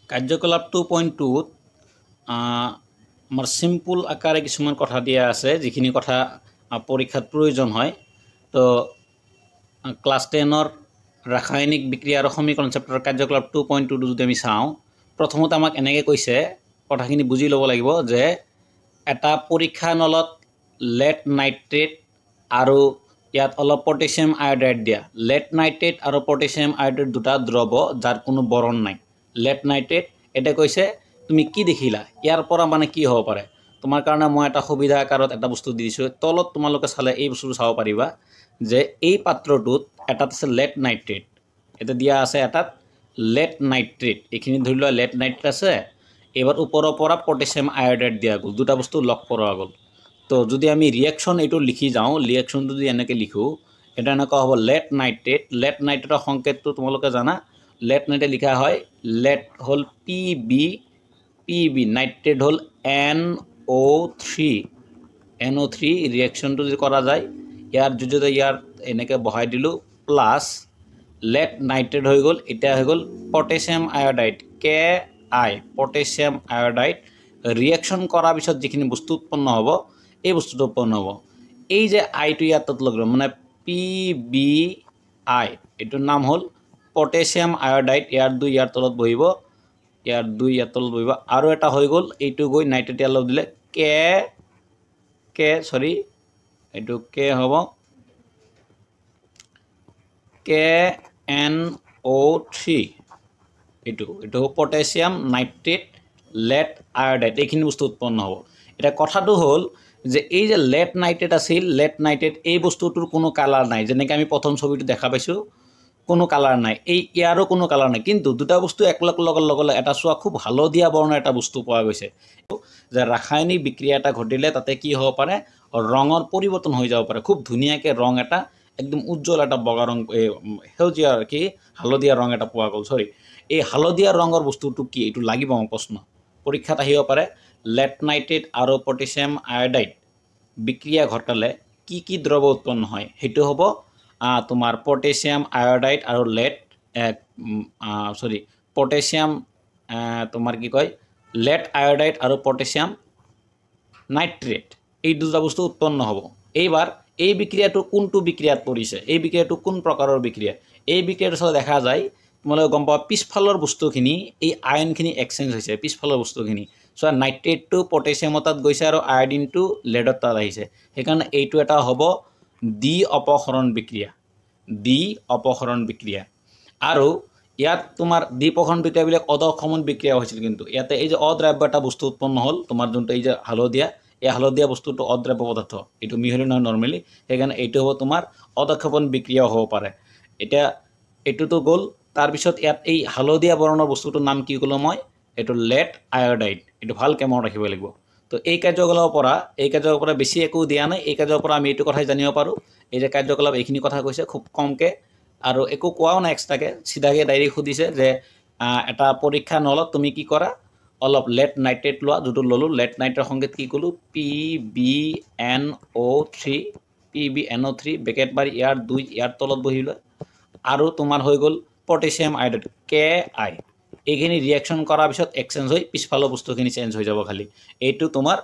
কাৰ্যকলাপ 2.2 আমাৰ সিম্পল আকাৰে কিছুমান কথা দিয়া আছে যিখিনি কথা পৰীক্ষাত প্ৰয়োজন হয় তো ক্লাস 10 ৰ ৰাসায়নিক বিক্ৰিয়া আৰু সমীকৰণ চেপ্টাৰৰ কাৰ্যকলাপ 2.2 যদি আমি চাওঁ প্ৰথমতে আমাক এনেকৈ কৈছে কথাখিনি বুজি ল'ব লাগিব যে এটা পৰীক্ষা নলত লেড নাইট্ৰেট আৰু ইয়াত অলপ পটাছিয়াম আয়োডাইড দিয়া লেড নাইট্ৰেট আৰু পটাছিয়াম আয়োডাইড দুটা দ্ৰৱ যাৰ কোনো বৰণ নাই লেড নাইট্ৰেট এটা কৈছে তুমি কি দেখিলা ইয়াৰ পৰা মানে কি হ'ব পাৰে তোমাৰ কাৰণে মই এটা সুবিধা আকাৰত এটা বস্তু দি দিছো তলত তোমালোকে চালে এই বস্তুটো চাব পাৰিবা যে এই পাত্ৰটোত এটাত আছে লেড নাইট্ৰেট এটা দিয়া আছে এটাত লেড নাইট্ৰেট এইখিনি ধৰি লোৱা লেড নাইট্ৰেট আছে এবাৰ ওপৰৰ পৰা পটাছিয়াম আয়োডাইড দিয়া গ'ল দুটা বস্তু লগ কৰা গ'ল তো যদি আমি ৰিঅ্যাকশন এইটো লিখি যাওঁ ৰিঅ্যাকশনটো যদি এনেকৈ লিখো এটা এনেকুৱা হ'ব লেড নাইট্ৰেটৰ সংকেতটো তোমালোকে জানা লেড নাইট্ৰেট লিখা হয় লেড হল পিবি নাইট্ৰেট হল NO3 ৰিঅ্যাকশনটো যদি কৰা যায় ইয়াৰ জৰিয়তে ইয়াৰ এনেকৈ বহাই দিলো প্লাস লেড নাইট্ৰেট হৈ গ'ল এটা হৈ গ'ল potassium iodide Ki potassium iodide reaction কৰাৰ পিছত যিখিনি বস্তু উৎপন্ন হ'ব এই বস্তুটো উৎপন্ন হ'ব এই যে আইটো ইয়াত লগ মানে PbI এটোৰ নাম হল পটাছিয়াম আয়োডাইড ইয়াৰ দুই ইয়াৰ তলত বহিব ইয়াৰ দুই ইয়াৰ তলত বহিব আৰু এটা হৈ গ'ল এইটো গৈ নাইট্ৰেট ইয়াৰ লগ দিলে সৰি এইটো কে হ'ব KNO3 এইটো পটাছিয়াম নাইট্ৰেট লেড আয়োডাইড এইখিনি বস্তু উৎপন্ন হ'ব এটা কথাটো হ'ল যে এই যে লেড নাইট্ৰেট আছিল লেড নাইট্ৰেট এই বস্তুটোৰ কোনো কালাৰ নাই যেনেকৈ আমি প্ৰথম ছবিটো দেখা পাইছো কোনো কালাৰ নাই এই ইয়াৰো কোনো কালাৰ নাই কিন্তু দুটা বস্তু একলগ লগলে এটা চোৱা খুব হালধীয়া বৰ্ণৰ এটা বস্তু পোৱা গৈছে যে ৰাসায়নিক বিক্ৰিয়া এটা ঘটিলে তাতে কি হ'ব পাৰে ৰঙৰ পৰিৱৰ্তন হৈ যাব পাৰে খুব ধুনীয়াকৈ ৰং এটা একদম উজ্জ্বল এটা বগা ৰং সেউজীয়া কি হালধীয়া ৰং এটা পোৱা গ'ল সৰি এই হালধীয়া ৰঙৰ বস্তুটো কি এইটো লাগিব মোৰ প্ৰশ্ন পৰীক্ষাত আহিব পাৰে লেড নাইট্ৰেট আৰু পটাছিয়াম আয়োডাইড বিক্ৰিয়া ঘটালে কি দ্ৰৱ উৎপন্ন হয় হেতু হ'ব তোমাৰ পটাছিয়াম আয়োডাইড আৰু লেড পটাছিয়াম তোমাৰ কি কয় লেড আয়োডাইড আৰু পটাছিয়াম নাইট্ৰেট এই দুটা বস্তু উৎপন্ন হ'ব এইবাৰ এই বিক্ৰিয়াটো কোনটো বিক্ৰিয়াত পৰিছে এই বিক্ৰিয়াটো কোন প্ৰকাৰৰ বিক্ৰিয়া এই বিক্ৰিয়াটো চালে দেখা যায় তোমালোকে গম পাবা পিছফালৰ বস্তুখিনি এই আয়নখিনি এক্সচেঞ্জ হৈছে পিছফালৰ বস্তুখিনি সো নাইট্ৰেটটো পটাছিয়ামৰ তাত গৈছে আৰু আয়োডিনটো লেডৰ তাত আহিছে সেইকাৰণে এইটো এটা হ'ব দ্বি অপসৰণ বিক্ৰিয়া আৰু ইয়াত তোমাৰ দ্বি অপসৰণ বিক্ৰিয়াবিলাক অদক্ষমন বিক্ৰিয়া হৈছিল কিন্তু ইয়াতে এই যে অদ্ৰাব্য এটা বস্তু উৎপন্ন হ'ল তোমাৰ যোনটো এই যে হালধীয়া এই হালধীয়া বস্তুটো অদ্ৰাব্য পদাৰ্থ এইটো মিহলি নহয় নৰমালি সেইকাৰণে এইটো হ'ব তোমাৰ অদক্ষমন বিক্ৰিয়া হ'ব পাৰে এটা এইটোতো গ'ল তাৰ পিছত ইয়াত এই হালধীয়া বৰণৰ বস্তুটোৰ নাম কি ক'লো মই এইটো লেড আয়োডাইড এইটো ভালকৈ মনত ৰাখিব লাগিব তো এই কাৰ্যকলাপৰ পৰা বেছি একো দিয়া নাই এই কাৰ্যকলাপৰ পৰা আমি এইটো কথাই জানিব পাৰো এই যে কাৰ্যকলাপ এইখিনি কথা কৈছে খুব কমকৈ আৰু একো কোৱাও নাই এক্সট্ৰাকৈ সিধাকৈ ডাইৰেক্ট সুধিছে যে এটা পৰীক্ষা নলত তুমি কি কৰা অলপ লেড নাইট্ৰেট লোৱা যোনটো ল'লো লেড নাইট্ৰেটৰ সংকেত কি ক'লো PbNO3 বেকেট মাৰি ইয়াৰ দুই ইয়াৰ তলত বহিলে আৰু তোমাৰ হৈ গ'ল পটাছিয়াম আয়োডাইড Ki এইখিনি ৰিঅ্যাকশন কৰাৰ পিছত এক্সচেঞ্জ হৈ পিছফালৰ বস্তুখিনি চেঞ্জ হৈ যাব খালি এইটো তোমাৰ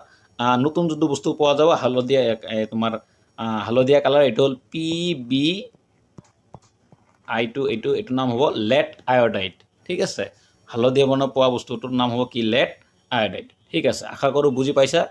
নতুন যোনটো বস্তু পোৱা যাব হালধীয়া তোমাৰ হালধীয়া কালাৰ এইটো হ'ল PbI এইটো নাম হ'ব লেড আয়োডাইড ঠিক আছে হালধীয়া বৰ্ণ পোৱা বস্তুটোৰ নাম হ'ব কি লেড আয়োডাইড ঠিক আছে আশা কৰোঁ বুজি পাইছা